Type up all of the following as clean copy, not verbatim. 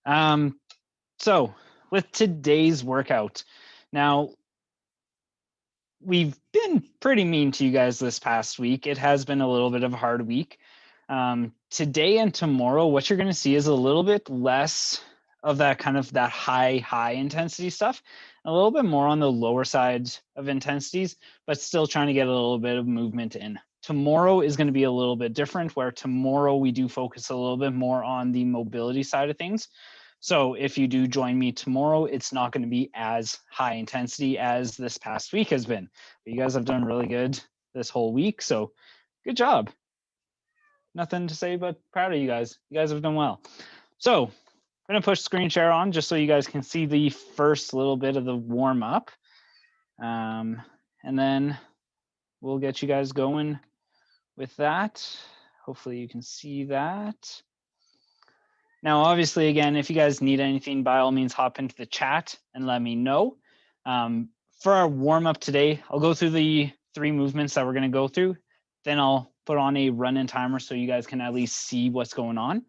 So with today's workout, now we've been pretty mean to you guys this past week. It has been a little bit of a hard week. Today and tomorrow, what you're going to see is a little bit less of that kind of that high intensity stuff, a little bit more on the lower side of intensities, but still trying to get a little bit of movement in. Tomorrow is going to be a little bit different, where tomorrow we do focus a little bit more on the mobility side of things. So if you do join me tomorrow, it's not going to be as high intensity as this past week has been. But you guys have done really good this whole week, so good job. Nothing to say but proud of you guys. You guys have done well. So I'm going to push screen share on just so you guys can see the first little bit of the warm up. And then we'll get you guys going with that. Hopefully you can see that. Now, obviously, again, if you guys need anything, by all means, hop into the chat and let me know. For our warm up today, I'll go through the 3 movements that we're going to go through. Then I'll put on a run-in timer so you guys can at least see what's going on.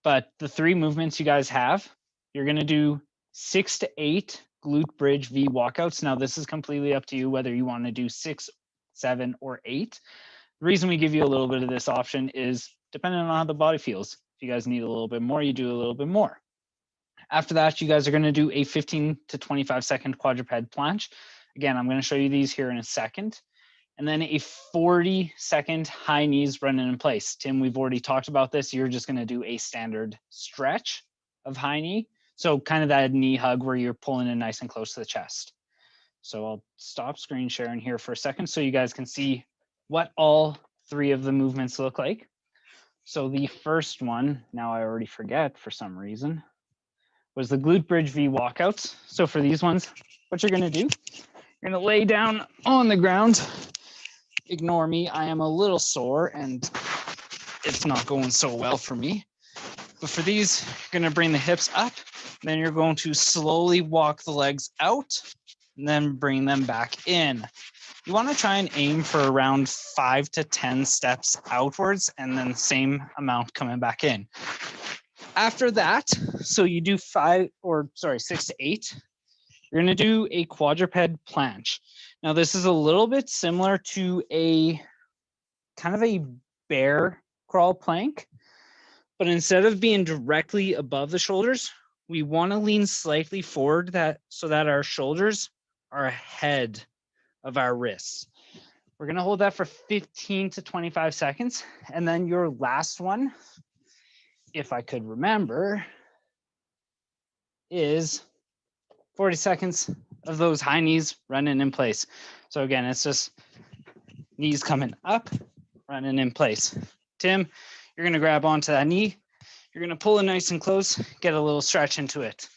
But the 3 movements you guys have, you're going to do 6 to 8 glute bridge V walkouts. Now, this is completely up to you whether you want to do 6, 7, or 8. The reason we give you a little bit of this option is depending on how the body feels. If you guys need a little bit more, you do a little bit more. After that, you guys are going to do a 15 to 25 second quadruped planche. Again, I'm going to show you these here in a second. And then a 40-second high knees running in place. Tim, we've already talked about this. You're just going to do a standard stretch of high knee. So kind of that knee hug where you're pulling in nice and close to the chest. So I'll stop screen sharing here for a second so you guys can see what all 3 of the movements look like. So the first one, now I already forget for some reason, was the glute bridge V walkouts. So for these ones, what you're gonna do, you're gonna lay down on the ground. Ignore me, I am a little sore and it's not going so well for me. But for these, you're gonna bring the hips up, then you're going to slowly walk the legs out and then bring them back in. You want to try and aim for around 5 to 10 steps outwards and then the same amount coming back in. After that, so you do 6 to 8, you're going to do a quadruped planche. Now this is a little bit similar to a kind of a bear crawl plank, but instead of being directly above the shoulders, we want to lean slightly forward so that our shoulders are ahead of our wrists. We're going to hold that for 15 to 25 seconds. And then your last one, if I could remember, is 40 seconds of those high knees running in place. So again, it's just knees coming up, running in place. Tim, you're going to grab onto that knee. You're going to pull it nice and close, get a little stretch into it.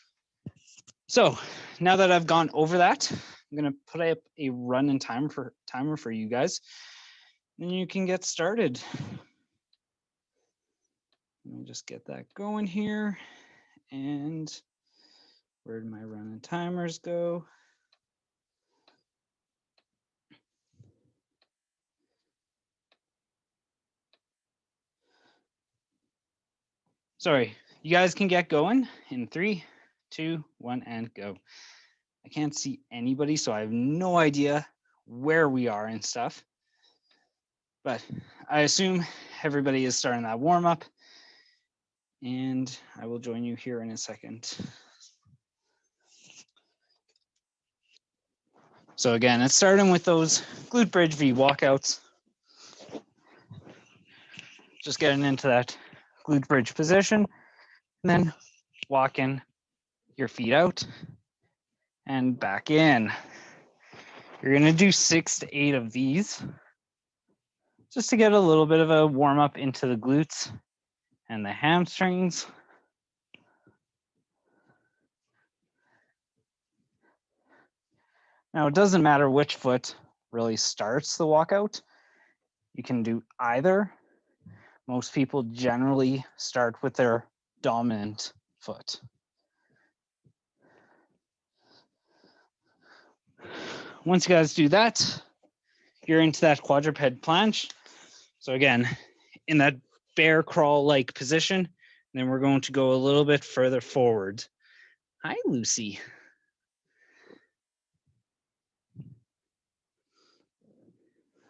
So now that I've gone over that, I'm going to put up a run-in timer for you guys, and you can get started. Let me just get that going here. And where did my run-in timers go? Sorry, you guys can get going in 3, 2, 1, and go. I can't see anybody, so I have no idea where we are and stuff. But I assume everybody is starting that warm up, and I will join you here in a second. So again, it's starting with those glute bridge V walkouts. Just getting into that glute bridge position, and then walking your feet out and back in. You're gonna do 6 to 8 of these, just to get a little bit of a warm up into the glutes and the hamstrings. Now, it doesn't matter which foot really starts the walkout. You can do either. Most people generally start with their dominant foot. Once you guys do that, you're into that quadruped planche. So again, in that bear crawl-like position, Then we're going to go a little bit further forward. Hi, Lucy.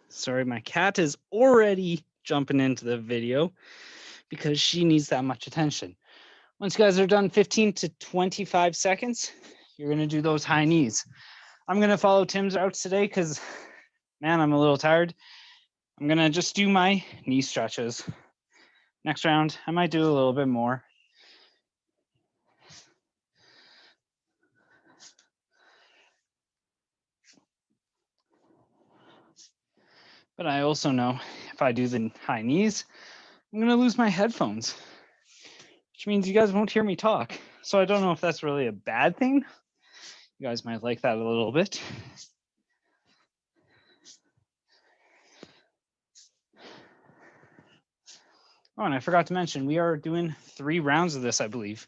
Sorry, my cat is already jumping into the video because she needs that much attention. Once you guys are done 15 to 25 seconds, you're going to do those high knees. I'm going to follow Tim's routes today because, man, I'm a little tired. I'm going to just do my knee stretches. Next round, I might do a little bit more. But I also know if I do the high knees, I'm going to lose my headphones, which means you guys won't hear me talk. So I don't know if that's really a bad thing. You guys might like that a little bit. Oh, and I forgot to mention, we are doing 3 rounds of this, I believe.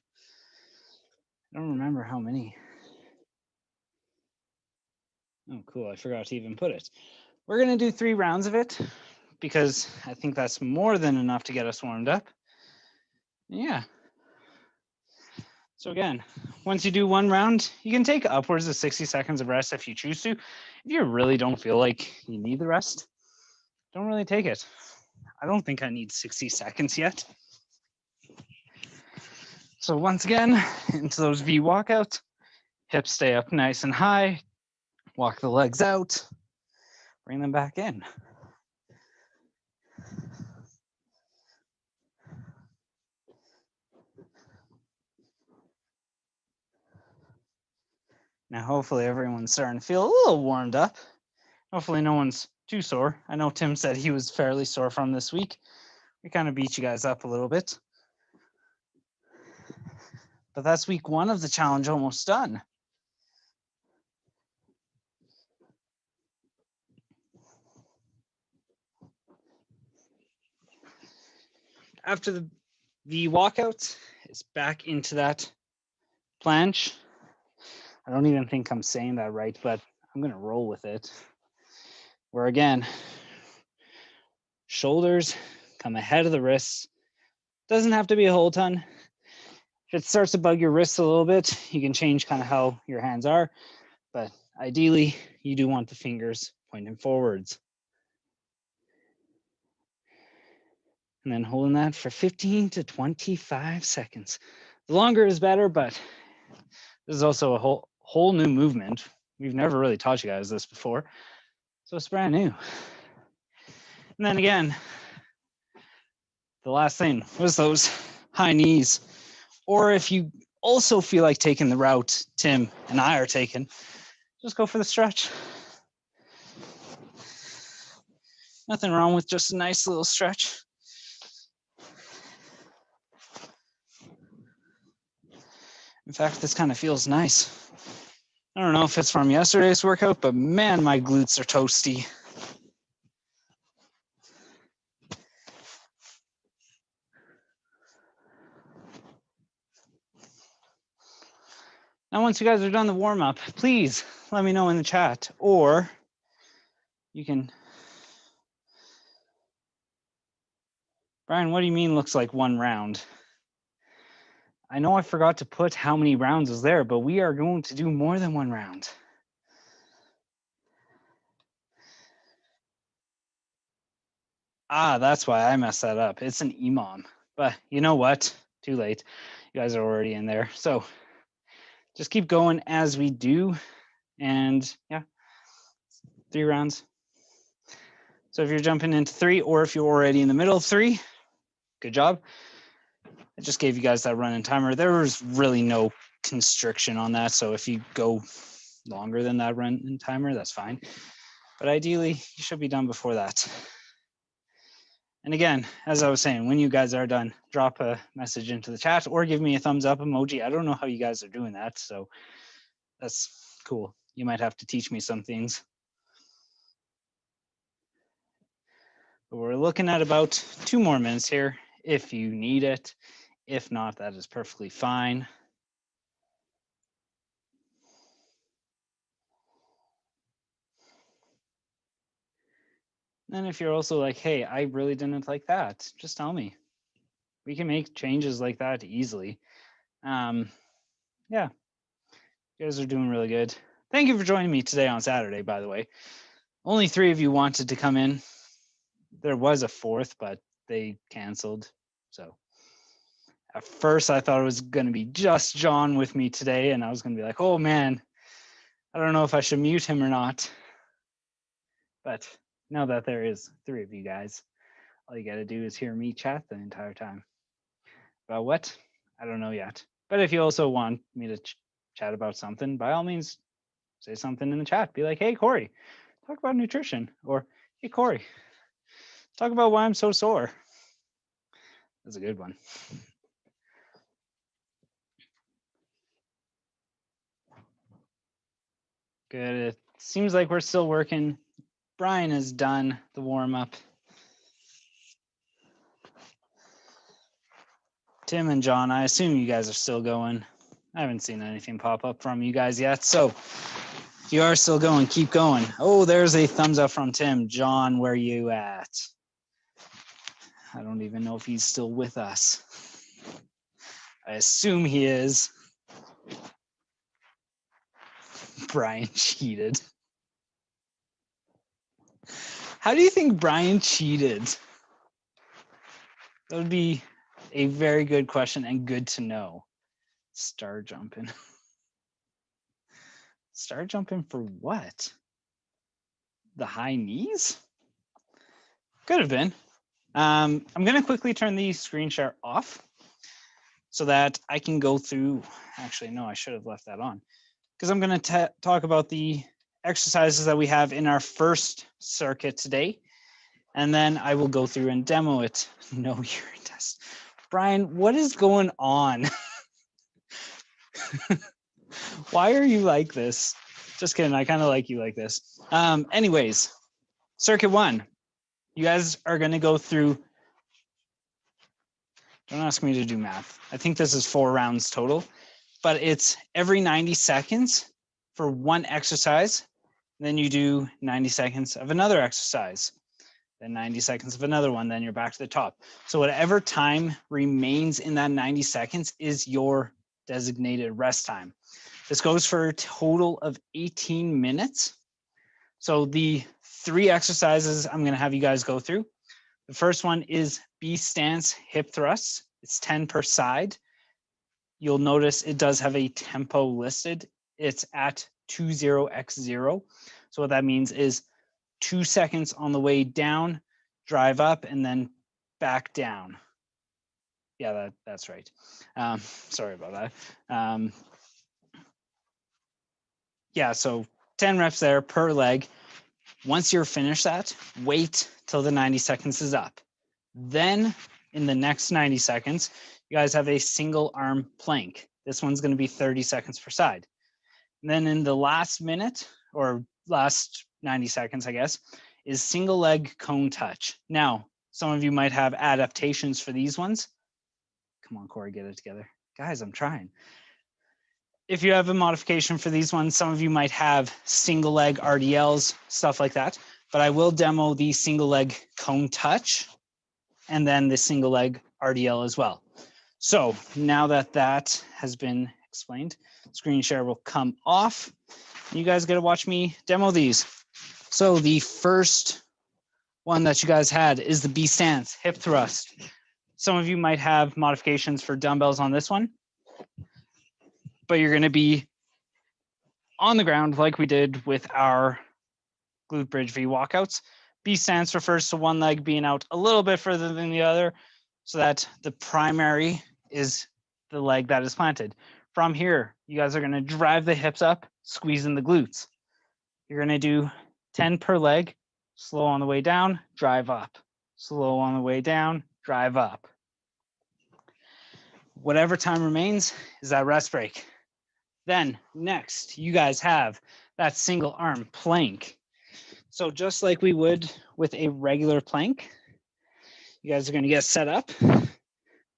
I don't remember how many. Oh, cool. I forgot to even put it. We're going to do 3 rounds of it because I think that's more than enough to get us warmed up. Yeah. So again, once you do 1 round, you can take upwards of 60 seconds of rest if you choose to. If you really don't feel like you need the rest, don't really take it. I don't think I need 60 seconds yet. So once again, into those V walkouts, hips stay up nice and high, walk the legs out, bring them back in. Now, hopefully everyone's starting to feel a little warmed up. Hopefully no one's too sore. I know Tim said he was fairly sore from this week. We kind of beat you guys up a little bit. But that's week 1 of the challenge almost done. After the walkout, it's back into that planche. I don't even think I'm saying that right, but I'm going to roll with it. Where again, shoulders come ahead of the wrists. Doesn't have to be a whole ton. If it starts to bug your wrists a little bit, you can change kind of how your hands are. But ideally, you do want the fingers pointing forwards. And then holding that for 15 to 25 seconds. The longer is better, but this is also a whole new movement. We've never really taught you guys this before. So it's brand new. And then again, the last thing was those high knees. Or if you also feel like taking the route Tim and I are taking, just go for the stretch. Nothing wrong with just a nice little stretch. In fact, this kind of feels nice. I don't know if it's from yesterday's workout, but man, my glutes are toasty. Now, once you guys are done the warm up, please let me know in the chat, or you can. Brian, what do you mean looks like 1 round? I know I forgot to put how many rounds is there, but we are going to do more than 1 round. Ah, that's why I messed that up. It's an EMOM, but you know what? Too late. You guys are already in there. So just keep going as we do. And yeah, 3 rounds. So if you're jumping into 3, or if you're already in the middle of 3, good job. I just gave you guys that run-in timer. There was really no constriction on that. So if you go longer than that run-in timer, that's fine. But ideally, you should be done before that. And again, as I was saying, when you guys are done, drop a message into the chat or give me a thumbs up emoji. I don't know how you guys are doing that, so that's cool. You might have to teach me some things. But we're looking at about 2 more minutes here if you need it. If not, that is perfectly fine. And if you're also like, hey, I really didn't like that, just tell me. we can make changes like that easily. Yeah, you guys are doing really good. Thank you for joining me today on Saturday, by the way. Only 3 of you wanted to come in. There was a 4th, but they canceled. So at first I thought it was going to be just John with me today, and I was going to be like, oh man, I don't know if I should mute him or not. But now that there is 3 of you guys, all you got to do is hear me chat the entire time. About what? I don't know yet. But if you also want me to chat about something, by all means, say something in the chat. Be like, hey, Corey, talk about nutrition. Or, hey, Corey, talk about why I'm so sore. That's a good one. Good. It seems like we're still working. Brian has done the warm-up. Tim and John, I assume you guys are still going. I haven't seen anything pop up from you guys yet. So if you are still going, keep going. Oh, there's a thumbs up from Tim. John, where you at? I don't even know if he's still with us. I assume he is. Brian cheated. How do you think Brian cheated? That would be a very good question and good to know. Star jumping. Star jumping for what? The high knees? Could have been. I'm going to quickly turn the screen share off so that I can go through. Actually, no, I should have left that on because I'm going to talk about the exercises that we have in our first circuit today. And then I will go through and demo it. No urine test. Brian, what is going on? Why are you like this? Just kidding. I kind of like you like this. Anyways, circuit 1. You guys are going to go through. Don't ask me to do math. I think this is 4 rounds total, but it's every 90 seconds for one exercise. Then you do 90 seconds of another exercise, then 90 seconds of another one, then you're back to the top. So whatever time remains in that 90 seconds is your designated rest time. This goes for a total of 18 minutes. So the 3 exercises I'm going to have you guys go through. The first one is B stance hip thrusts. It's 10 per side. You'll notice it does have a tempo listed. It's at 20x0. So what that means is 2 seconds on the way down, drive up, and then back down. Yeah, that's right. Sorry about that. Yeah, so 10 reps there per leg. Once you're finished that, wait till the 90 seconds is up. Then in the next 90 seconds, you guys have a single arm plank. This one's going to be 30 seconds per side. And then in the last minute or last 90 seconds, I guess, is single leg cone touch. Now, some of you might have adaptations for these ones. Come on, Corey, get it together. Guys, I'm trying. If you have a modification for these ones, some of you might have single leg RDLs, stuff like that. But I will demo the single leg cone touch and then the single leg RDL as well. So now that that has been explained, screen share will come off. You guys get to watch me demo these. So the first one that you guys had is the B stance hip thrust. Some of you might have modifications for dumbbells on this one, but you're going to be on the ground like we did with our glute bridge V walkouts. B stance refers to one leg being out a little bit further than the other so that the primary is the leg that is planted. From here, you guys are going to drive the hips up, squeeze in the glutes. You're going to do 10 per leg, slow on the way down, drive up. Slow on the way down, drive up. Whatever time remains is that rest break. Then next, you guys have that single arm plank. So just like we would with a regular plank, you guys are going to get set up.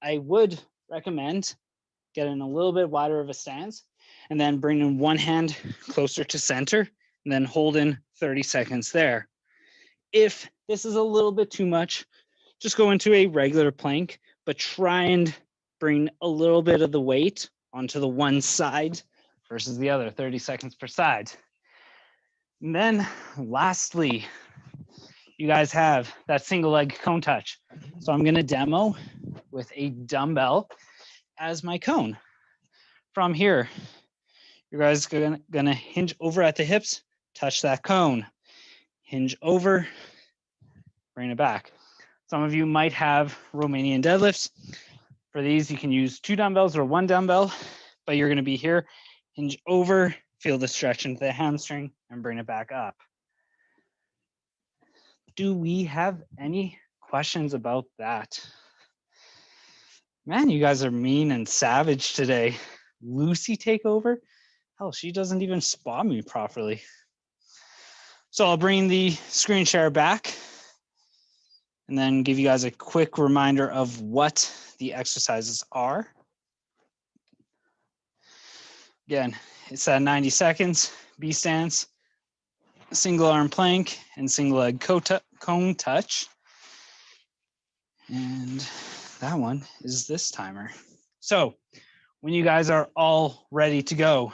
I would recommend getting a little bit wider of a stance and then bringing one hand closer to center and then holding 30 seconds there. If this is a little bit too much, just go into a regular plank, but try and bring a little bit of the weight onto the one side versus the other, 30 seconds per side. And then lastly, you guys have that single leg cone touch. So I'm gonna demo with a dumbbell as my cone. From here, you guys are gonna hinge over at the hips, touch that cone, hinge over, bring it back. Some of you might have Romanian deadlifts. For these, you can use 2 dumbbells or 1 dumbbell, but you're gonna be here, hinge over, feel the stretch into the hamstring, and bring it back up. Do we have any questions about that? Man, you guys are mean and savage today. Lucy take over? Hell, she doesn't even spot me properly. So I'll bring the screen share back and then give you guys a quick reminder of what the exercises are. Again, it's at 90 seconds, B stance, single arm plank, and single leg cone touch. And that one is this timer. So when you guys are all ready to go,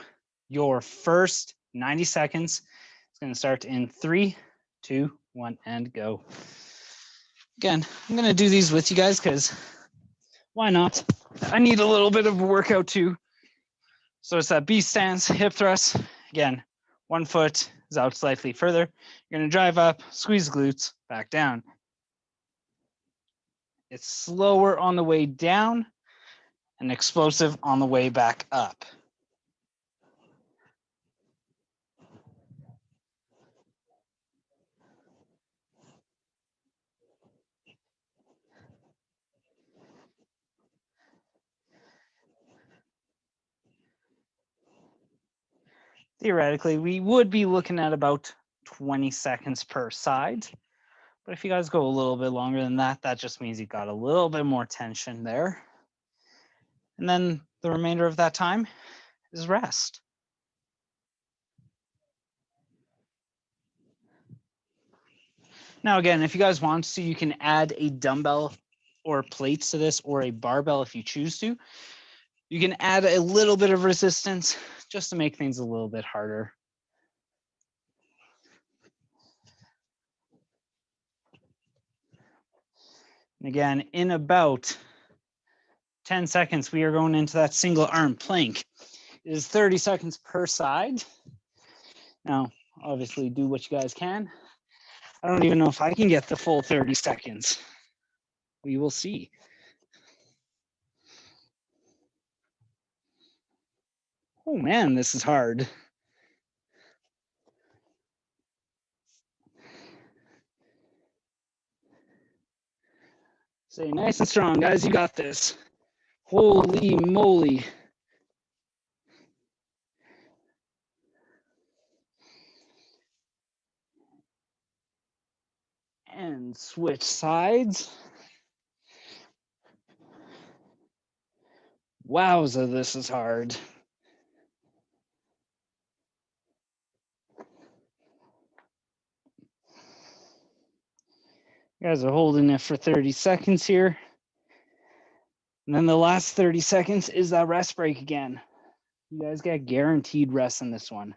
your first 90 seconds is going to start in 3, 2, 1, and go. Again, I'm going to do these with you guys because why not? I need a little bit of a workout too. So it's that B stance, hip thrust. Again, one foot is out slightly further. You're going to drive up, squeeze glutes, back down. It's slower on the way down and explosive on the way back up. Theoretically, we would be looking at about 20 seconds per side. But if you guys go a little bit longer than that, that just means you've got a little bit more tension there. And then the remainder of that time is rest. Now, again, if you guys want to, you can add a dumbbell or plates to this or a barbell if you choose to. You can add a little bit of resistance just to make things a little bit harder. And again, in about 10 seconds, we are going into that single arm plank. It is 30 seconds per side. Now, obviously do what you guys can. I don't even know if I can get the full 30 seconds. We will see. Oh man, this is hard. Stay nice and strong, guys. You got this. Holy moly. And switch sides. Wowza, this is hard. You guys are holding it for 30 seconds here. And then the last 30 seconds is that rest break again. You guys get guaranteed rest in this one.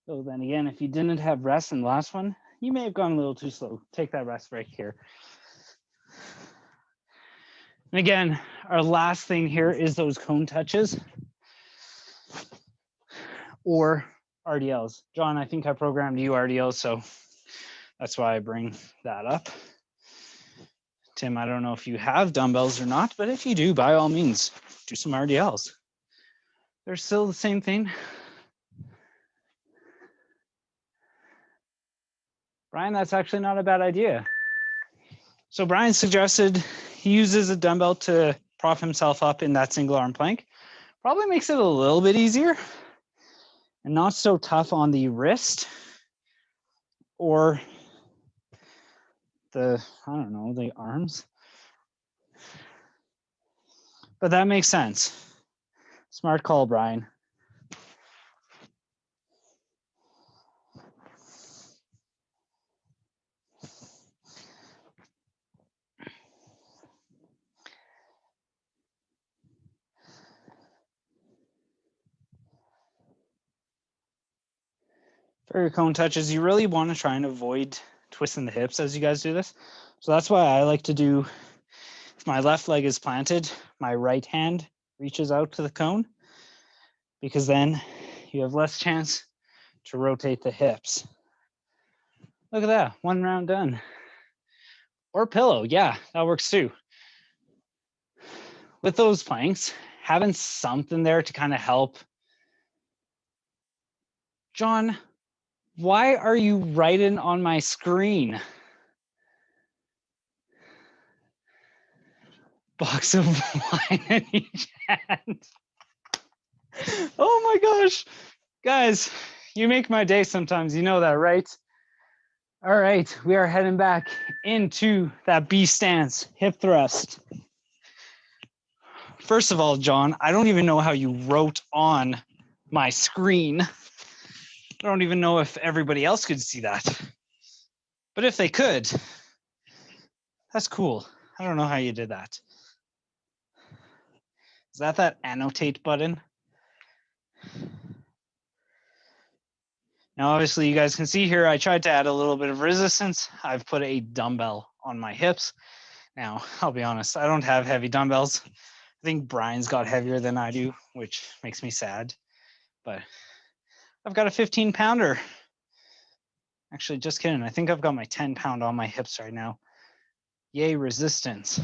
So then again, if you didn't have rest in the last one, you may have gone a little too slow. Take that rest break here. And again, our last thing here is those cone touches or RDLs. John, I think I programmed you RDLs, so that's why I bring that up. Tim, I don't know if you have dumbbells or not, but if you do, by all means, do some RDLs. They're still the same thing. Brian, that's actually not a bad idea. So Brian suggested he uses a dumbbell to prop himself up in that single arm plank. Probably makes it a little bit easier and not so tough on the wrist or the, I don't know, the arms. But that makes sense. Smart call, Brian. For your cone touches, you really want to try and avoid twisting the hips as you guys do this. So that's why I like to do, if my left leg is planted, my right hand reaches out to the cone, because then you have less chance to rotate the hips. Look at that, 1 round done. Or pillow, yeah, that works too. With those planks, having something there to kind of help. John, why are you writing on my screen? Box of wine in each hand. Oh my gosh. Guys, you make my day sometimes. You know that, right? All right, we are heading back into that B stance, hip thrust. First of all, John, I don't even know how you wrote on my screen. I don't even know if everybody else could see that. But if they could, that's cool. I don't know how you did that. Is that annotate button? Now, obviously, you guys can see here, I tried to add a little bit of resistance. I've put a dumbbell on my hips. Now, I'll be honest, I don't have heavy dumbbells. I think Brian's got heavier than I do, which makes me sad. But I've got a 15 pounder. Actually, just kidding. I think I've got my 10 pound on my hips right now. Yay, resistance.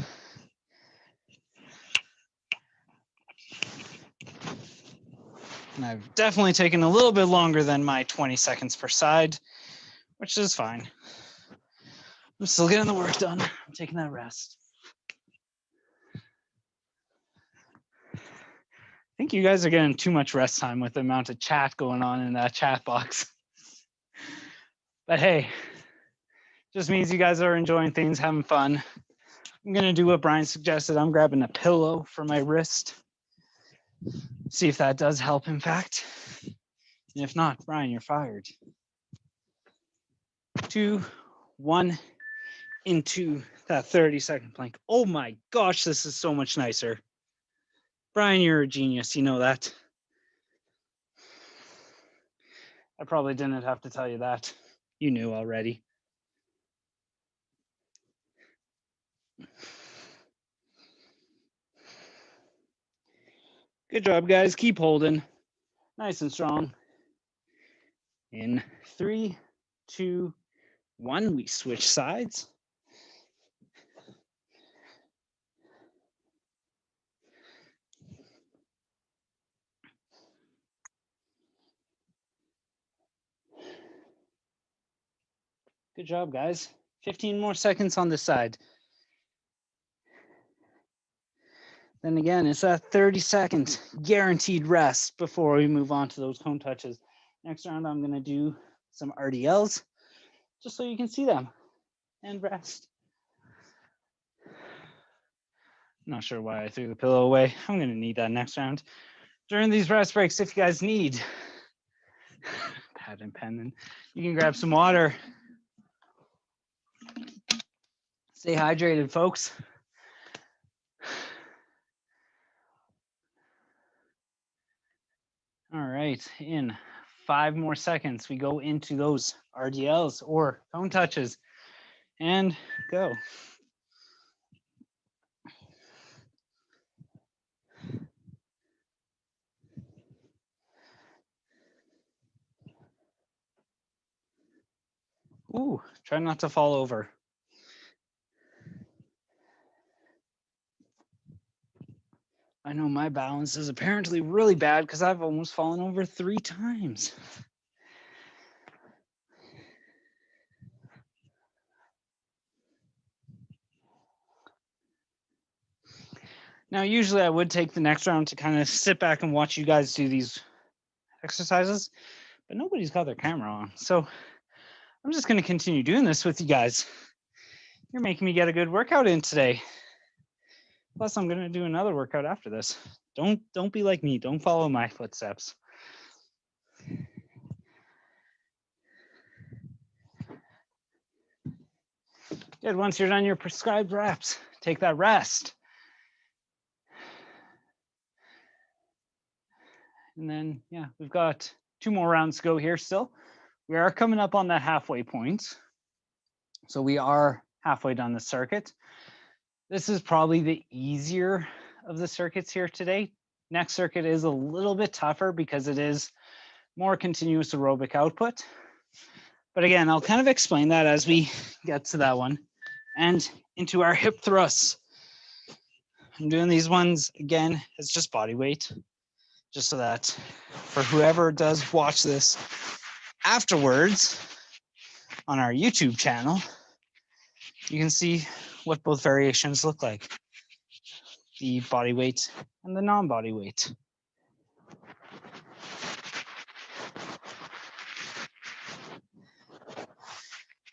And I've definitely taken a little bit longer than my 20 seconds per side, which is fine. I'm still getting the work done. I'm taking that rest. I think you guys are getting too much rest time with the amount of chat going on in that chat box. But hey, just means you guys are enjoying things, having fun. I'm gonna do what Brian suggested. I'm grabbing a pillow for my wrist. See if that does help, in fact. And if not, Brian, you're fired. 2, 1, into that 30-second plank. Oh my gosh, this is so much nicer. Brian, you're a genius, you know that. I probably didn't have to tell you that. You knew already. Good job, guys. Keep holding. Nice and strong. In 3, 2, 1, we switch sides. Good job, guys. 15 more seconds on this side. Then again, it's that 30-second guaranteed rest before we move on to those cone touches. Next round, I'm going to do some RDLs just so you can see them and rest. Not sure why I threw the pillow away. I'm going to need that next round. During these rest breaks, if you guys need pad and pen, then you can grab some water. Stay hydrated, folks. All right, in 5 more seconds, we go into those RDLs or cone touches and go. Ooh, try not to fall over. I know my balance is apparently really bad because I've almost fallen over 3 times. Now, usually I would take the next round to kind of sit back and watch you guys do these exercises, but nobody's got their camera on. So I'm just going to continue doing this with you guys. You're making me get a good workout in today. Plus, I'm going to do another workout after this. Don't be like me. Don't follow my footsteps. Good. Once you're done your prescribed reps, take that rest. And then, yeah, we've got 2 more rounds to go here still. we are coming up on that halfway point. So we are halfway down the circuit. This is probably the easier of the circuits here today. Next circuit is a little bit tougher because it is more continuous aerobic output. But again, I'll kind of explain that as we get to that one and into our hip thrusts. I'm doing these ones again, it's just body weight, just so that for whoever does watch this afterwards on our YouTube channel, you can see what both variations look like, the body weight and the non-body weight.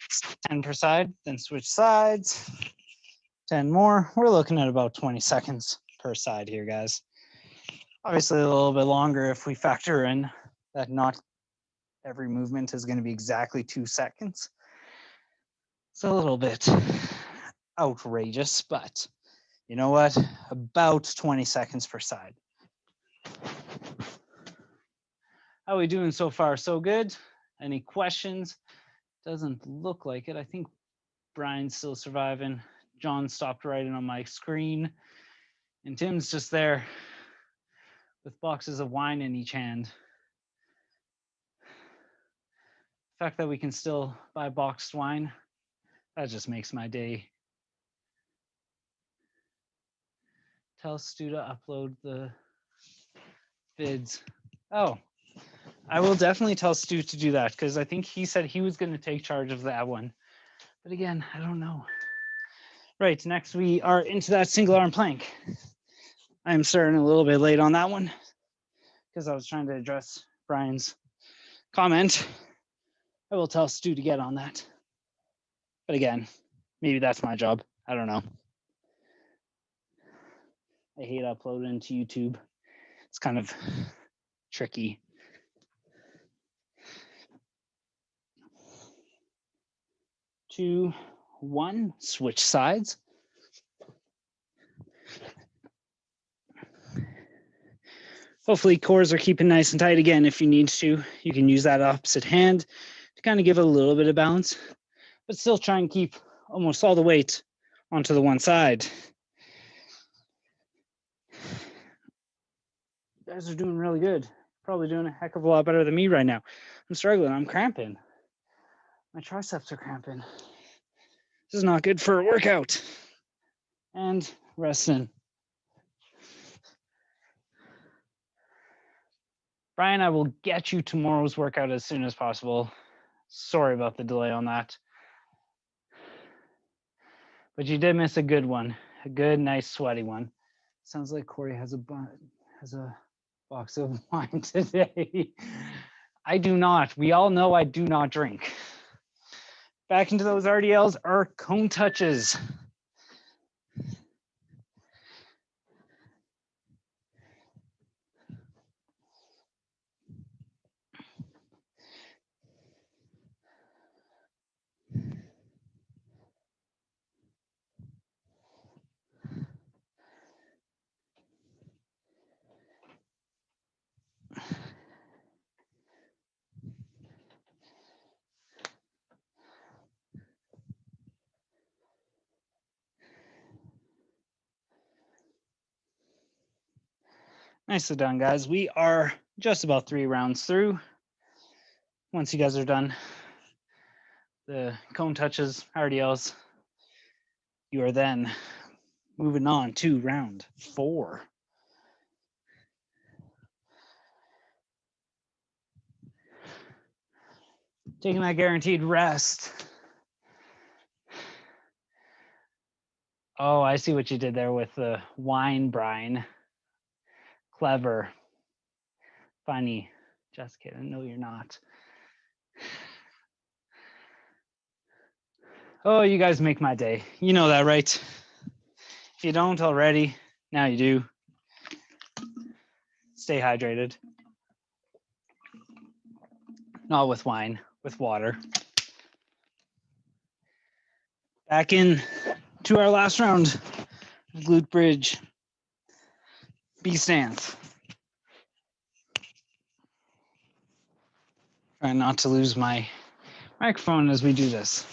It's 10 per side, then switch sides. 10 more. We're looking at about 20 seconds per side here, guys. Obviously a little bit longer if we factor in that not every movement is going to be exactly 2 seconds. It's a little bit outrageous, but you know what? About 20 seconds per side. How are we doing so far? So good. Any questions? Doesn't look like it. I think Brian's still surviving. John stopped writing on my screen. And Tim's just there with boxes of wine in each hand. The fact that we can still buy boxed wine, that just makes my day. Tell Stu to upload the vids. Oh, I will definitely tell Stu to do that because I think he said he was going to take charge of that one. But again, I don't know. Right, next we are into that single arm plank. I'm starting a little bit late on that one because I was trying to address Brian's comment. I will tell Stu to get on that. But again, maybe that's my job. I don't know. I hate uploading to YouTube. It's kind of tricky. Two, one, switch sides. Hopefully cores are keeping nice and tight. Again, if you need to, you can use that opposite hand to kind of give it a little bit of balance, but still try and keep almost all the weight onto the one side. You guys are doing really good. Probably doing a heck of a lot better than me right now. I'm struggling, I'm cramping. My triceps are cramping. This is not good for a workout. And resting. Brian, I will get you tomorrow's workout as soon as possible. Sorry about the delay on that. But you did miss a good one, a good, nice, sweaty one. Sounds like Corey has a box of wine today. I do not. We all know I do not drink. Back into those RDLs are cone touches. Nicely done, guys. We are just about 3 rounds through. Once you guys are done, the cone touches, RDLs, you are then moving on to round 4. Taking that guaranteed rest. Oh, I see what you did there with the wine brine. Clever. Funny. Just kidding. No, you're not. Oh, you guys make my day. You know that, right? If you don't already, now you do. Stay hydrated. Not with wine, with water. Back in to our last round. Glute bridge. B stance. Try not to lose my microphone as we do this.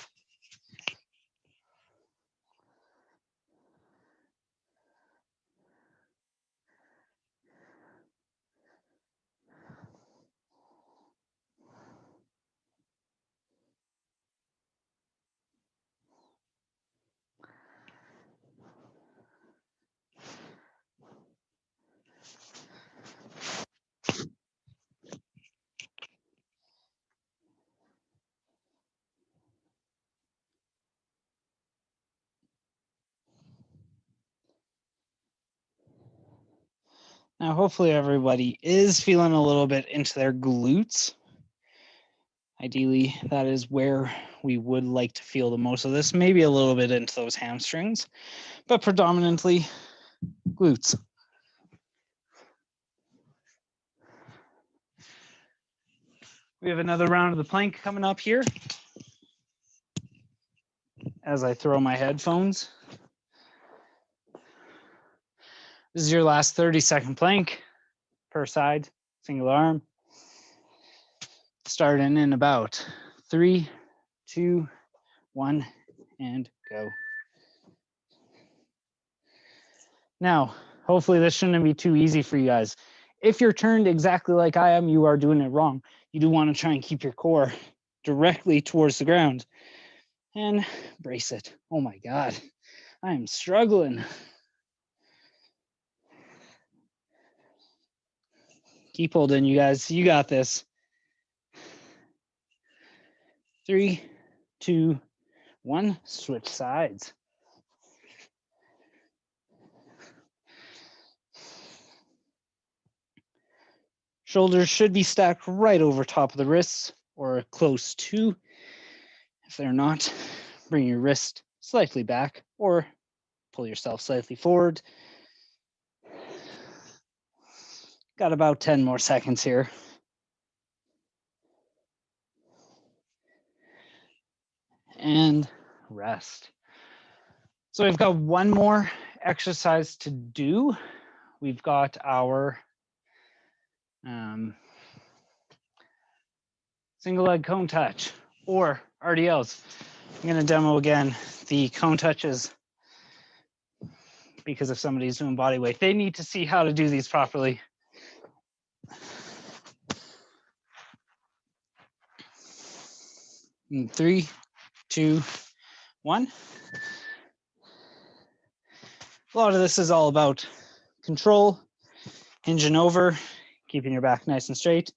Now, hopefully everybody is feeling a little bit into their glutes. Ideally, that is where we would like to feel the most of this, maybe a little bit into those hamstrings, but predominantly glutes. We have another round of the plank coming up here. As I throw my headphones. This is your last 30-second plank per side, single arm. Starting in about 3, 2, 1, and go. Now, hopefully this shouldn't be too easy for you guys. If you're turned exactly like I am, you are doing it wrong. You do want to try and keep your core directly towards the ground and brace it. Oh my God, I am struggling. Keep holding, you guys. You got this. 3, 2, 1. Switch sides. Shoulders should be stacked right over top of the wrists or close to. If they're not, bring your wrist slightly back or pull yourself slightly forward. Got about 10 more seconds here. And rest. So we've got one more exercise to do. We've got our single leg cone touch or RDLs. I'm going to demo again the cone touches because if somebody's doing body weight, they need to see how to do these properly. In 3, 2, 1. A lot of this is all about control, hinging over, keeping your back nice and straight.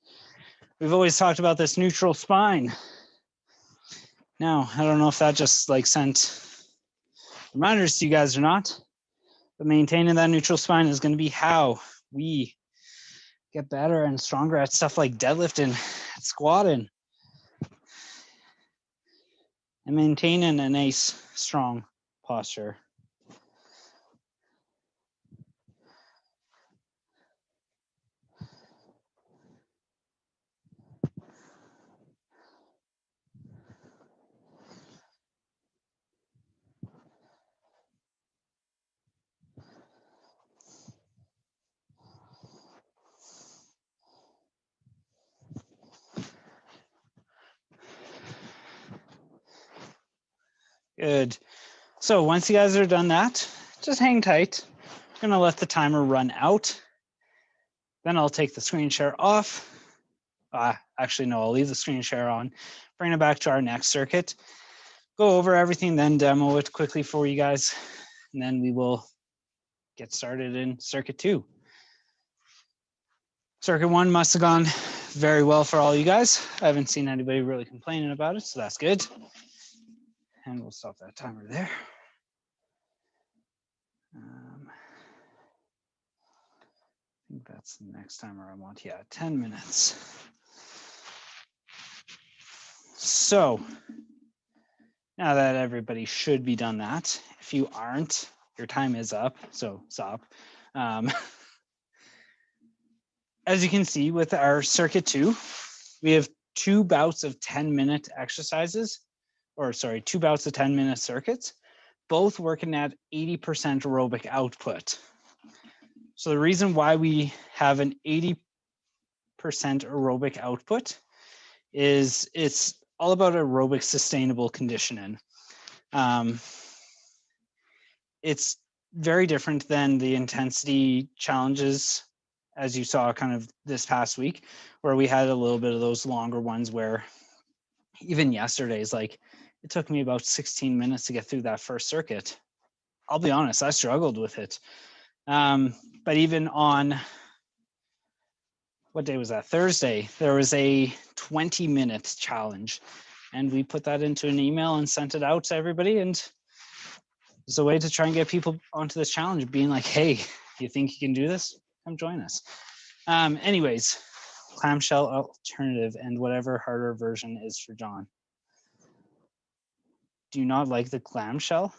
We've always talked about this neutral spine. Now, I don't know if that just like sent reminders to you guys or not, but maintaining that neutral spine is going to be how we get better and stronger at stuff like deadlifting, squatting, and maintaining a nice, strong posture. Good. So once you guys are done that, just hang tight. I'm gonna let the timer run out. Then I'll take the screen share off. Actually, no, I'll leave the screen share on. Bring it back to our next circuit. Go over everything, then demo it quickly for you guys. And then we will get started in circuit 2. Circuit 1 must have gone very well for all you guys. I haven't seen anybody really complaining about it, so that's good. And we'll stop that timer there. I think that's the next timer I want. Yeah, 10 minutes. So now that everybody should be done that, if you aren't, your time is up, so stop. As you can see with our circuit 2, we have 2 bouts of 10-minute exercises, or sorry, 2 bouts of 10-minute circuits, both working at 80% aerobic output. So the reason why we have an 80% aerobic output is it's all about aerobic sustainable conditioning. It's very different than the intensity challenges as you saw kind of this past week, where we had a little bit of those longer ones where even yesterday's, like, it took me about 16 minutes to get through that first circuit. I'll be honest, I struggled with it. But even on, what day was that? Thursday, there was a 20-minute challenge, and we put that into an email and sent it out to everybody. And it's a way to try and get people onto this challenge, being like, hey, you think you can do this? Come join us. Anyways, clamshell alternative and whatever harder version is for John. Do you not like the clamshell?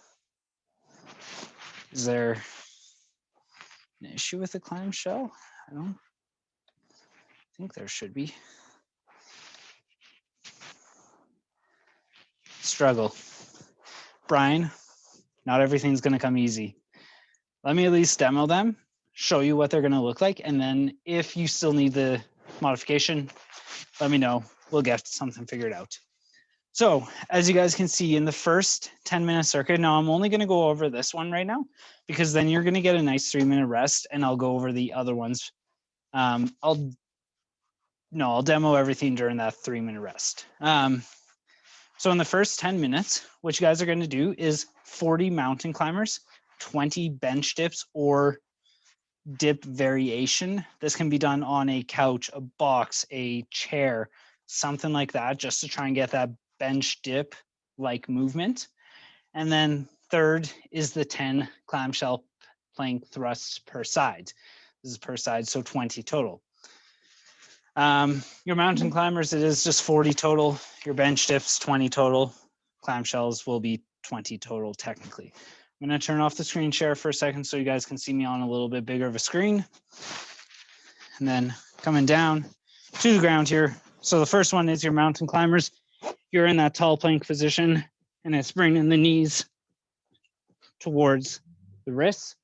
Is there an issue with the clamshell? I don't think there should be. Struggle. Brian, not everything's going to come easy. Let me at least demo them, show you what they're going to look like, and then if you still need the modification, let me know. We'll get something figured out. So as you guys can see in the first 10-minute circuit, now I'm only going to go over this one right now, because then you're going to get a nice 3-minute rest, and I'll go over the other ones. I'll demo everything during that 3-minute rest. So in the first 10 minutes, what you guys are going to do is 40 mountain climbers, 20 bench dips or dip variation. This can be done on a couch, a box, a chair, something like that, just to try and get that bench dip like movement. And then third is the 10 clamshell plank thrusts per side. This is per side, so 20 total. Your mountain climbers, it is just 40 total. Your bench dips, 20 total. Clamshells will be 20 total technically. I'm going to turn off the screen share for a second so you guys can see me on a little bit bigger of a screen. And then coming down to the ground here. So the first one is your mountain climbers. You're in that tall plank position, and it's bringing the knees towards the wrists.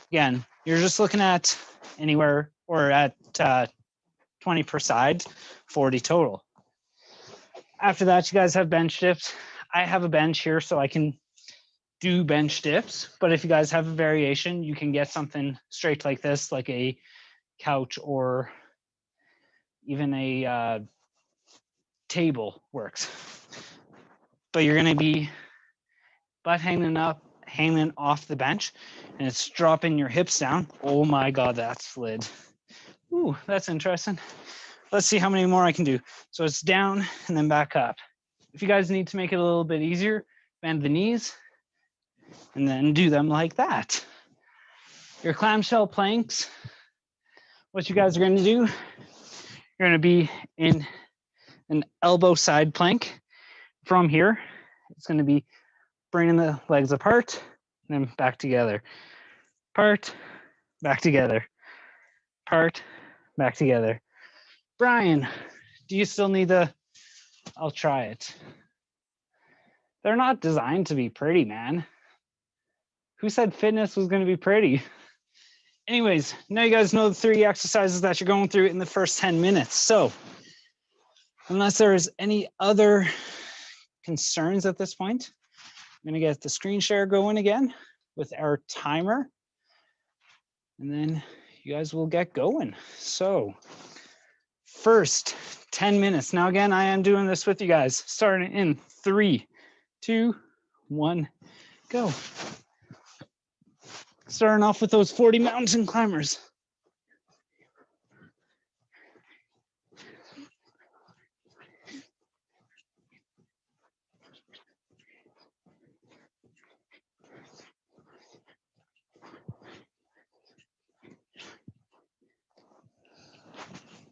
Again, you're just looking at anywhere or at 20 per side, 40 total. After that, you guys have bench dips. I have a bench here so I can do bench dips, but if you guys have a variation, you can get something straight like this, like a couch or even a table works. But you're gonna be butt hanging off the bench, and it's dropping your hips down. Oh my God, that slid. Ooh, that's interesting. Let's see how many more I can do. So it's down and then back up. If you guys need to make it a little bit easier, bend the knees and then do them like that. Your clamshell planks, what you guys are going to do, you're going to be in an elbow side plank. From here, it's going to be bringing the legs apart and then back together. Apart, back together. Apart, back together. Brian, do you still need the, I'll try it. They're not designed to be pretty, man. Who said fitness was going to be pretty? Anyways, now you guys know the 3 exercises that you're going through in the first 10 minutes. So unless there's any other concerns at this point, I'm going to get the screen share going again with our timer. And then you guys will get going. So first 10 minutes. Now again, I am doing this with you guys, starting in 3, 2, 1, go. Starting off with those 40 mountain climbers.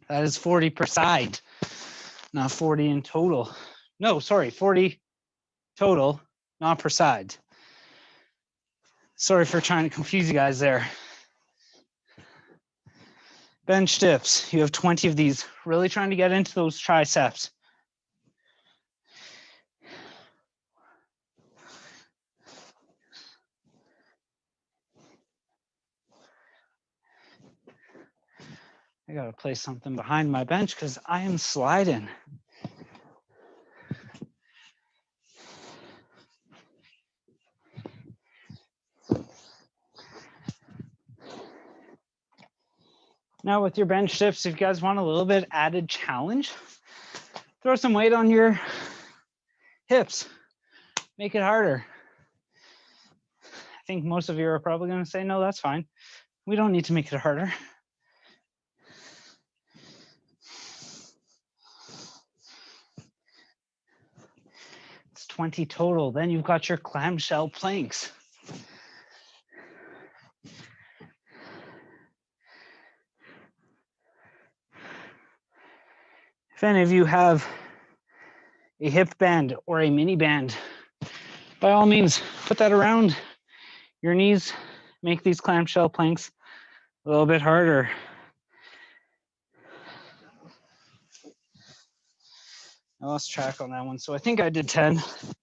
That is 40 per side, not 40 in total. No, sorry, 40 total, not per side. Sorry for trying to confuse you guys there. Bench dips, you have 20 of these, really trying to get into those triceps. I gotta place something behind my bench because I am sliding. Now with your bench dips, if you guys want a little bit added challenge, throw some weight on your hips, make it harder. I think most of you are probably going to say, no, that's fine. We don't need to make it harder. It's 20 total. Then you've got your clamshell planks. If any of you have a hip band or a mini band, by all means, put that around your knees, make these clamshell planks a little bit harder. I lost track on that one, so I think I did 10. If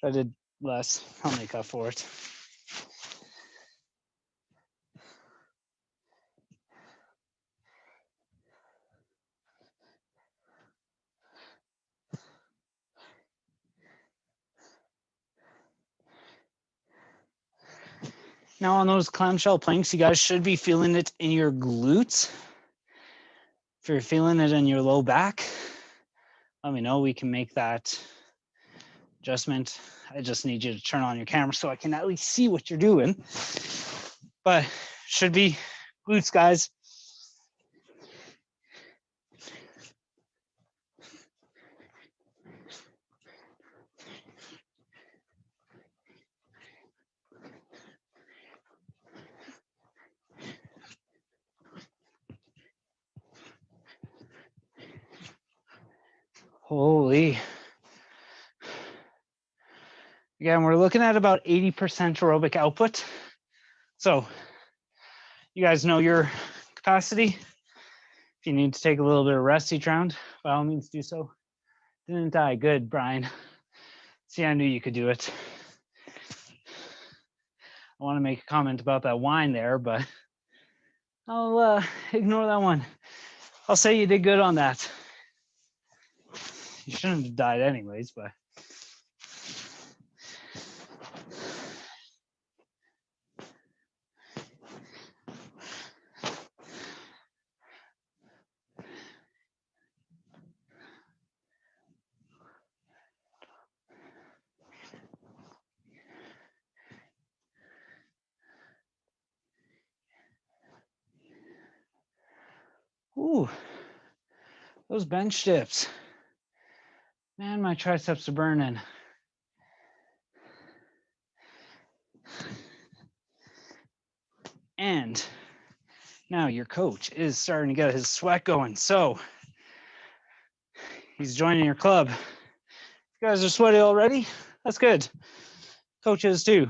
I did less, I'll make up for it. Now on those clamshell planks, you guys should be feeling it in your glutes. If you're feeling it in your low back, let me know. We can make that adjustment. I just need you to turn on your camera so I can at least see what you're doing. But should be glutes, guys. Holy. Again, we're looking at about 80% aerobic output. So you guys know your capacity. If you need to take a little bit of rest each round, by all means do so. Didn't die. Good, Brian. See, I knew you could do it. I want to make a comment about that wine there, but I'll ignore that one. I'll say you did good on that. You shouldn't have died anyways, but. Ooh, those bench dips. Man, my triceps are burning. And now your coach is starting to get his sweat going. So he's joining your club. You guys are sweaty already? That's good. Coach is too.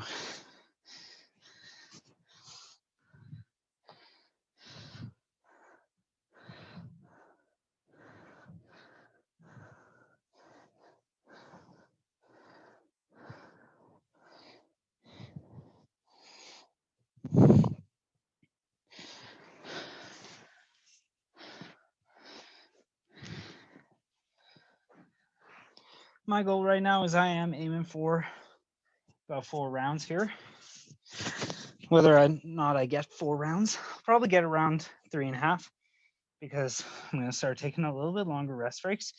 My goal right now is I am aiming for about 4 rounds here. Whether or not I get 4 rounds, I'll probably get around 3.5 because I'm going to start taking a little bit longer rest breaks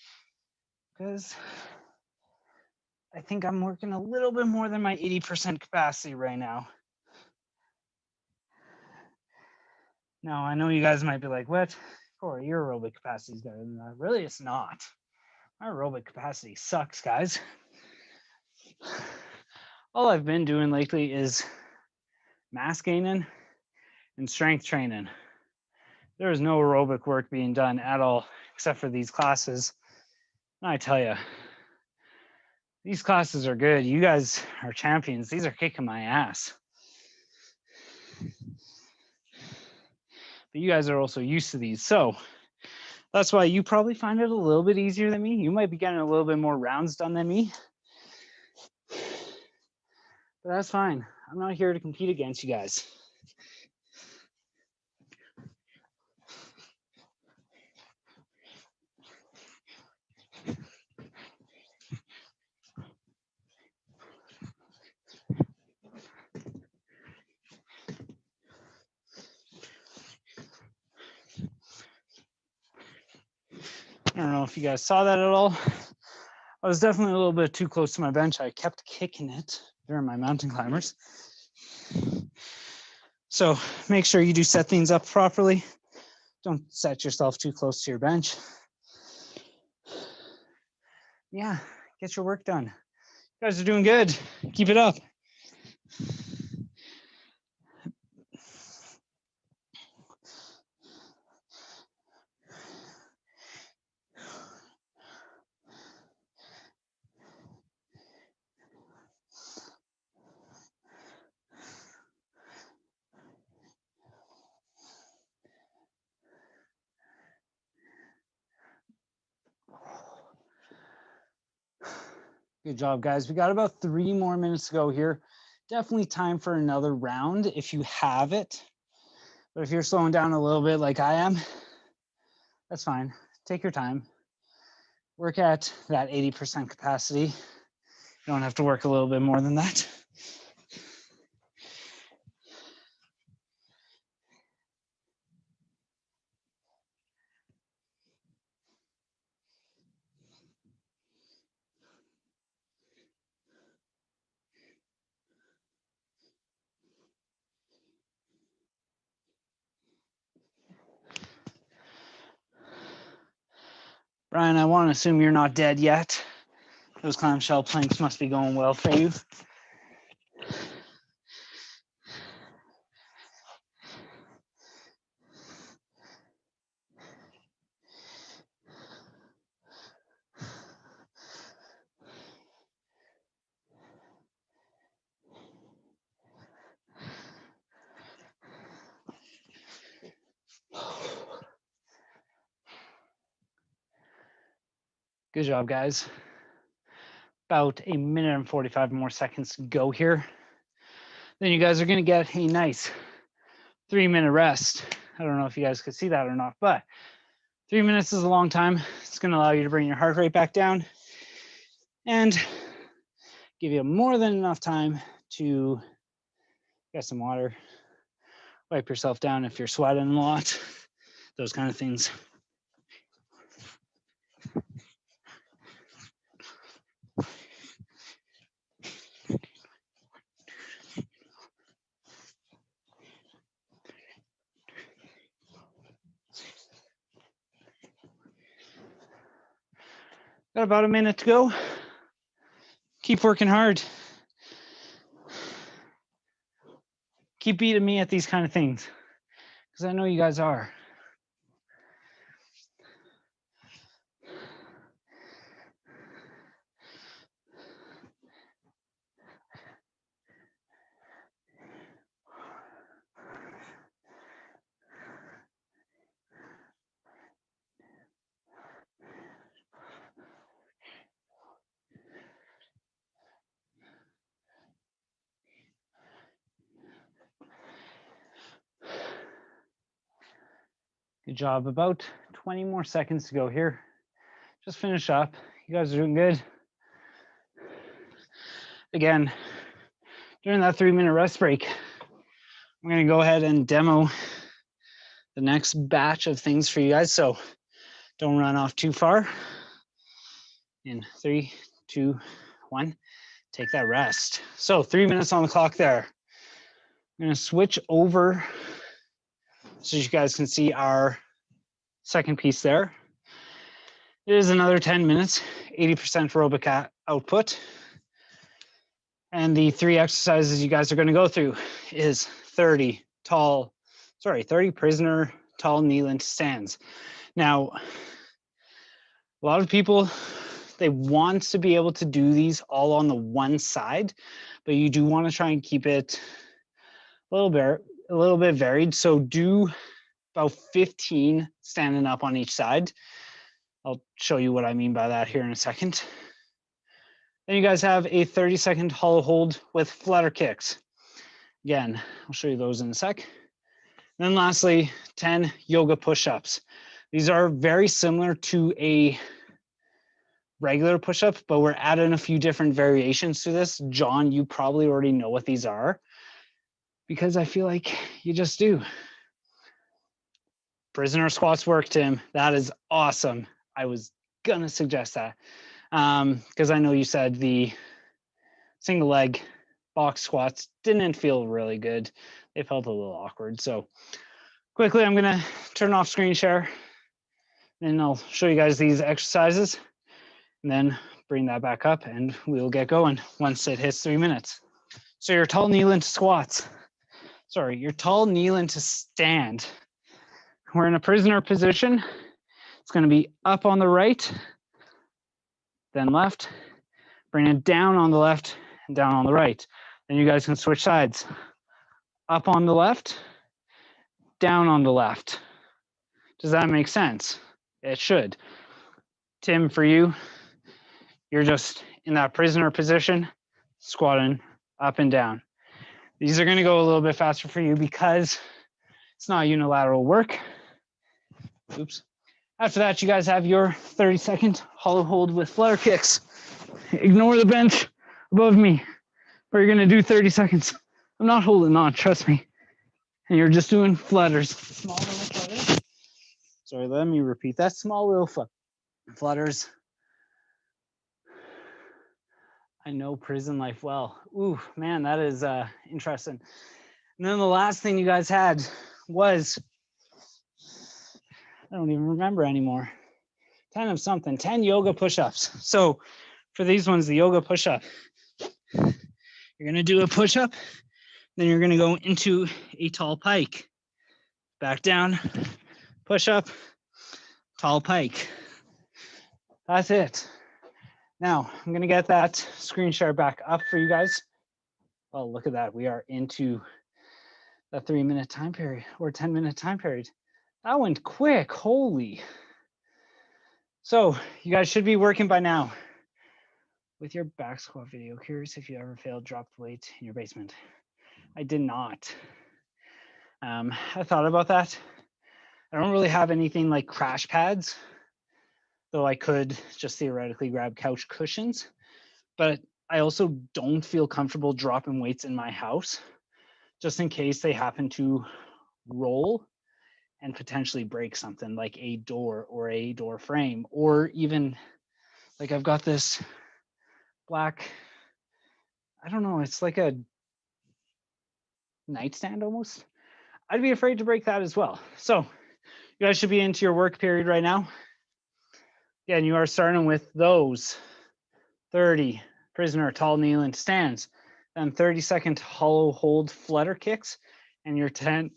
because I think I'm working a little bit more than my 80% capacity right now. Now, I know you guys might be like, what? Corey, your aerobic capacity is better than that. Really, it's not. My aerobic capacity sucks, guys. All I've been doing lately is mass gaining and strength training. There is no aerobic work being done at all, except for these classes. And I tell you, these classes are good. You guys are champions. These are kicking my ass. But you guys are also used to these. So that's why you probably find it a little bit easier than me. You might be getting a little bit more rounds done than me. But that's fine. I'm not here to compete against you guys. I don't know if you guys saw that at all. I was definitely a little bit too close to my bench. I kept kicking it during my mountain climbers. So make sure you do set things up properly. Don't set yourself too close to your bench. Yeah, get your work done. You guys are doing good. Keep it up. Good job, guys. We got about 3 more minutes to go here. Definitely time for another round if you have it. But if you're slowing down a little bit like I am, that's fine. Take your time. Work at that 80% capacity. You don't have to work a little bit more than that. Brian, I want to assume you're not dead yet. Those clamshell planks must be going well for you. Good job, guys. About 1 minute and 45 more seconds to go here. Then you guys are going to get a nice 3-minute rest. I don't know if you guys could see that or not, but 3 minutes is a long time. It's going to allow you to bring your heart rate back down and give you more than enough time to get some water, wipe yourself down if you're sweating a lot, those kind of things. Got about 1 minute to go. Keep working hard. Keep beating me at these kind of things, because I know you guys are. Good job. About 20 more seconds to go here. Just finish up. You guys are doing good. Again, during that 3-minute rest break, I'm going to go ahead and demo the next batch of things for you guys. So don't run off too far. In 3, 2, 1, take that rest. So 3 minutes on the clock there. I'm going to switch over so you guys can see our second piece there. It is another 10 minutes, 80% aerobic output. And the 3 exercises you guys are going to go through is 30 prisoner tall knee-length stands. Now, a lot of people, they want to be able to do these all on the one side, but you do want to try and keep it a little bit varied. So do about 15 standing up on each side. I'll show you what I mean by that here in a second. Then you guys have a 30-second hollow hold with flutter kicks. Again, I'll show you those in a sec. And then lastly, 10 yoga push-ups. These are very similar to a regular push-up, but we're adding a few different variations to this. John, you probably already know what these are because I feel like you just do. Prisoner squats work, Tim. That is awesome. I was gonna suggest that because I know you said the single leg box squats didn't feel really good. They felt a little awkward. So quickly, I'm gonna turn off screen share and I'll show you guys these exercises and then bring that back up and we'll get going once it hits 3 minutes. So your tall kneel into squats. Sorry, your tall kneel into stand. We're in a prisoner position. It's gonna be up on the right, then left, bring it down on the left and down on the right. Then you guys can switch sides. Up on the left, down on the left. Does that make sense? It should. Tim, for you, you're just in that prisoner position, squatting up and down. These are gonna go a little bit faster for you because it's not unilateral work. Oops. After that, you guys have your 30-second hollow hold with flutter kicks. Ignore the bench above me, or you're gonna do 30 seconds. I'm not holding on, trust me. And you're just doing flutters. Small little flutters. Sorry, let me repeat that. Small little flutters. I know prison life well. Ooh, man, that is interesting. And then the last thing you guys had was, I don't even remember anymore. 10 of something, 10 yoga push-ups. So for these ones, the yoga push-up, you're gonna do a push-up, then you're gonna go into a tall pike. Back down, push-up, tall pike. That's it. Now, I'm gonna get that screen share back up for you guys. Oh, look at that. We are into the 3-minute time period or 10-minute time period. That went quick, holy. So you guys should be working by now with your back squat video. Curious if you ever failed dropped weight in your basement. I did not. I thought about that. I don't really have anything like crash pads, though I could just theoretically grab couch cushions, but I also don't feel comfortable dropping weights in my house, just in case they happen to roll and potentially break something like a door or a door frame, or even like I've got this black, I don't know, it's like a nightstand almost. I'd be afraid to break that as well. So you guys should be into your work period right now. Again, you are starting with those 30 prisoner tall kneeling stands, then 30-second hollow hold flutter kicks, and your 10,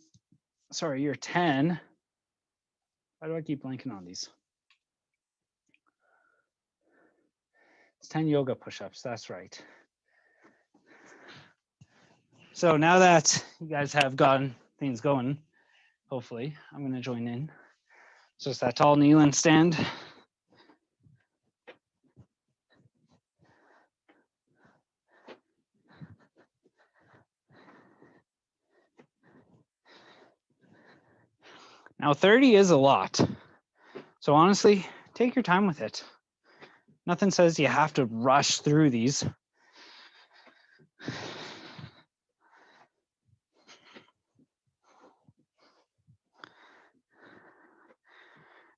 why do I keep blanking on these? It's 10 yoga push-ups, that's right. So now that you guys have gotten things going, hopefully, I'm gonna join in. So it's that tall kneeling stand. Now 30 is a lot. So honestly, take your time with it. Nothing says you have to rush through these.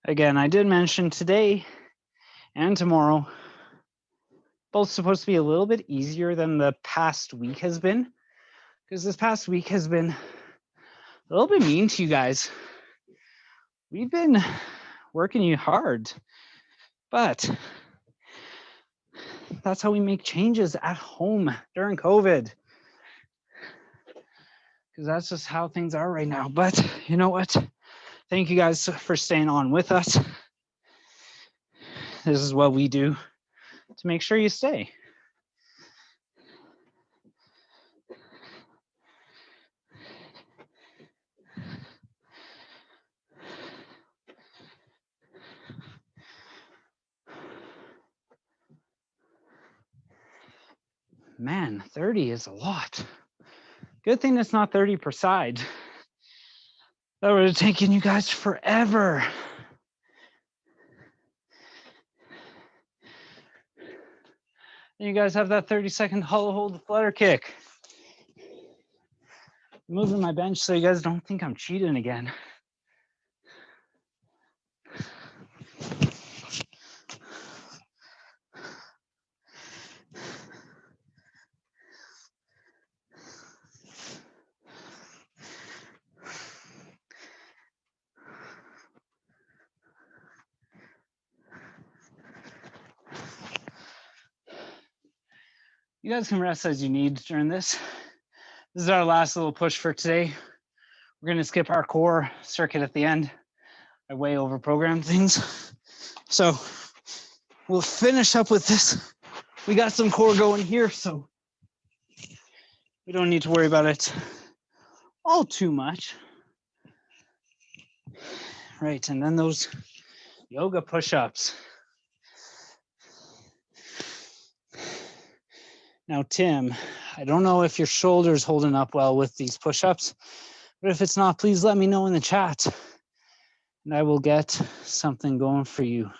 Again, I did mention today and tomorrow, both supposed to be a little bit easier than the past week has been, because this past week has been a little bit mean to you guys. We've been working you hard, but that's how we make changes at home during COVID, because that's just how things are right now. But you know what? Thank you guys for staying on with us. This is what we do to make sure you stay. Man, 30 is a lot. Good thing it's not 30 per side. That would have taken you guys forever. And you guys have that 30-second hollow hold flutter kick. I'm moving my bench so you guys don't think I'm cheating again. You guys can rest as you need during this. This is our last little push for today. We're gonna skip our core circuit at the end. I way over programmed things. So we'll finish up with this. We got some core going here, so we don't need to worry about it all too much. Right, and then those yoga push-ups. Now, Tim, I don't know if your shoulder's holding up well with these push-ups, but if it's not, please let me know in the chat and I will get something going for you.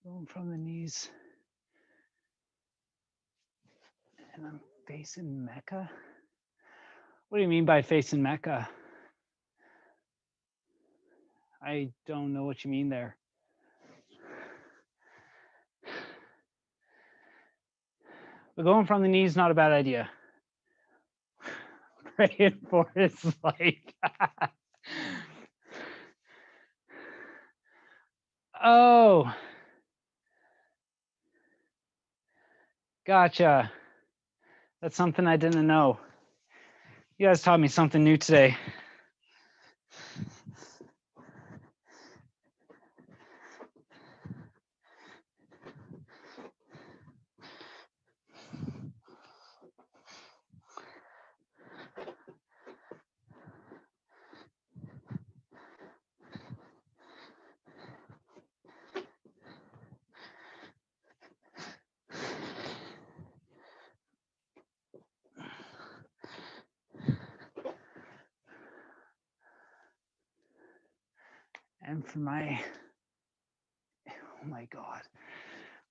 Going from the knees. And I'm facing Mecca. What do you mean by facing Mecca? I don't know what you mean there. But going from the knees, not a bad idea. Praying for it's like, oh, gotcha. That's something I didn't know. You guys taught me something new today. And for my, oh my God,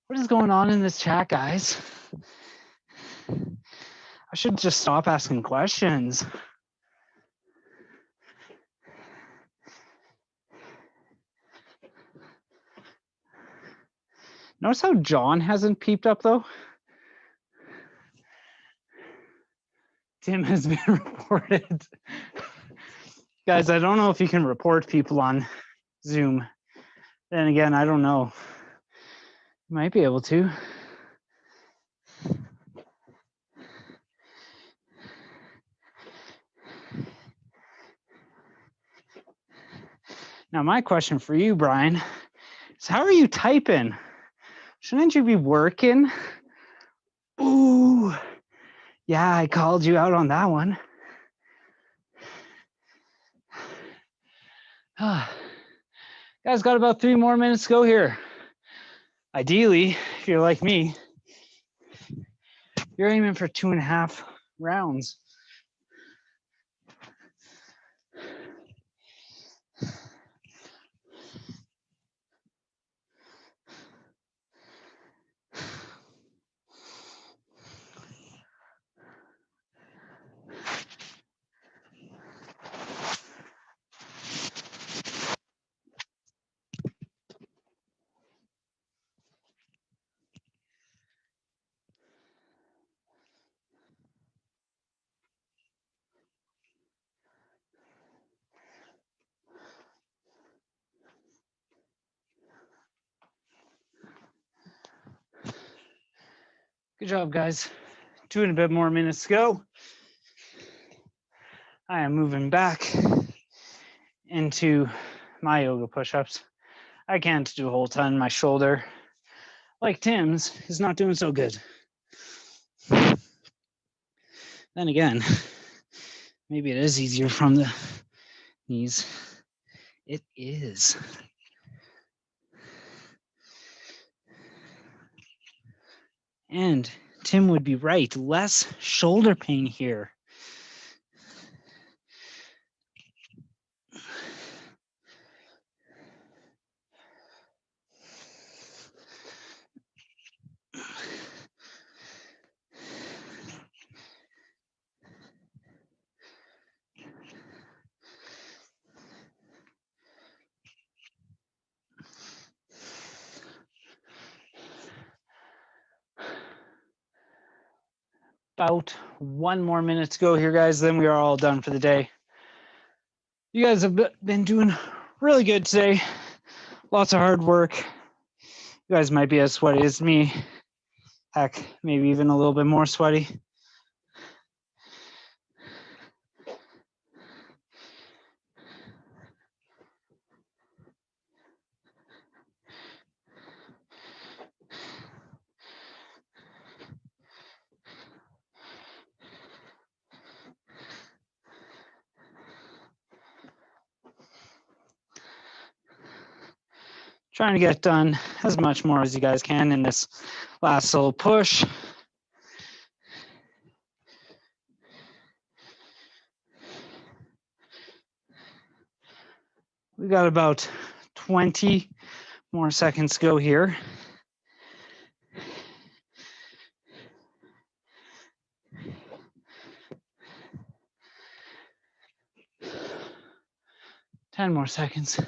what is going on in this chat, guys? I should just stop asking questions. Notice how John hasn't peeped up though? Tim has been reported. Guys, I don't know if you can report people on Zoom. Then again, I don't know. You might be able to. Now, my question for you, Brian, is how are you typing? Shouldn't you be working? Ooh, yeah, I called you out on that one. Guys, got about 3 more minutes to go here. Ideally, if you're like me, you're aiming for 2.5 rounds. Good job, guys. 2 and a bit more minutes to go. I am moving back into my yoga push-ups. I can't do a whole ton. My shoulder, like Tim's, is not doing so good. Then again, maybe it is easier from the knees. It is. And Tim would be right, less shoulder pain here. about 1 more minute to go here, guys. Then we are all done for the day. You guys have been doing really good today. Lots of hard work. You guys might be as sweaty as me. Heck, maybe even a little bit more sweaty. Trying to get done as much more as you guys can in this last little push. We got about 20 more seconds to go here. Ten more seconds.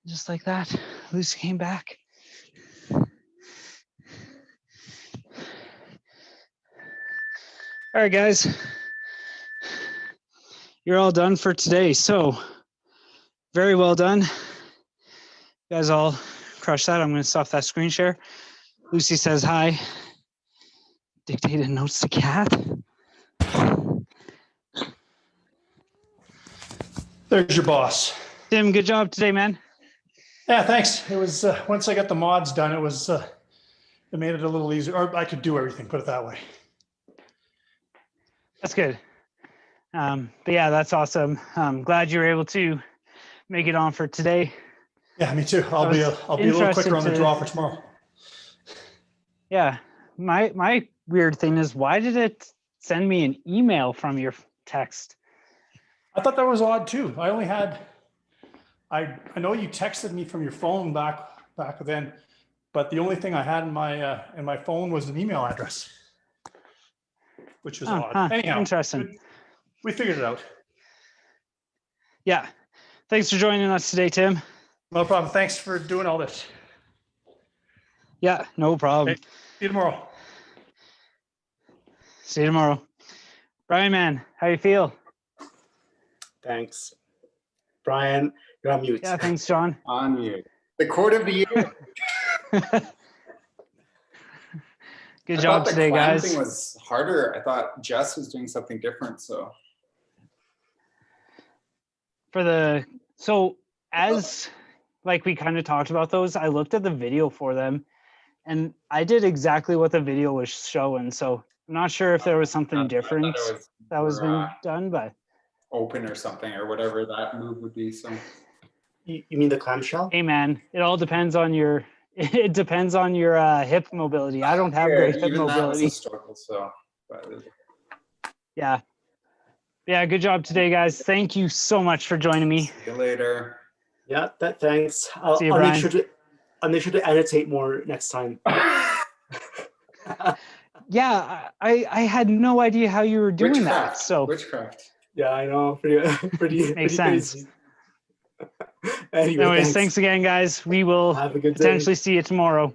Just like that, Lucy came back. All right, guys. You're all done for today. So very well done. You guys all crushed that. I'm going to stop that screen share. Lucy says hi. Dictated notes to cat. There's your boss. Tim, good job today, man. Yeah, thanks. It was once I got the mods done, it made it a little easier. Or I could do everything. Put it that way. That's good. But yeah, that's awesome. I'm glad you were able to make it on for today. Yeah, me too. I'll be a little quicker on the draw for tomorrow. Yeah, my weird thing is, why did it send me an email from your text? I thought that was odd too. I only had. I know you texted me from your phone back then, but the only thing I had in my phone was an email address, which was odd. Anyhow, interesting. We figured it out. Yeah. Thanks for joining us today, Tim. No problem. Thanks for doing all this. Yeah, no problem. Okay. See you tomorrow. See you tomorrow. Brian, man, how you feel? Thanks. Brian, you're on mute. Yeah, thanks, John. On mute. The quote of the year. Good job today, guys. The thing was harder. I thought Jess was doing something different. So as like we kind of talked about those, I looked at the video for them and I did exactly what the video was showing. So I'm not sure if there was something different that was being done, but open or something or whatever that move would be. So you mean the clamshell? Hey man, it all depends on your hip mobility. I don't have great hip mobility. That was a struggle, so yeah. Good job today, guys. Thank you so much for joining me. See you later. Yeah, thanks. I'll make sure to annotate more next time. Yeah, I had no idea how you were doing that. So witchcraft. Yeah, I know. Pretty makes sense. Anyway, thanks again, guys. We will have a good potentially day. see you tomorrow.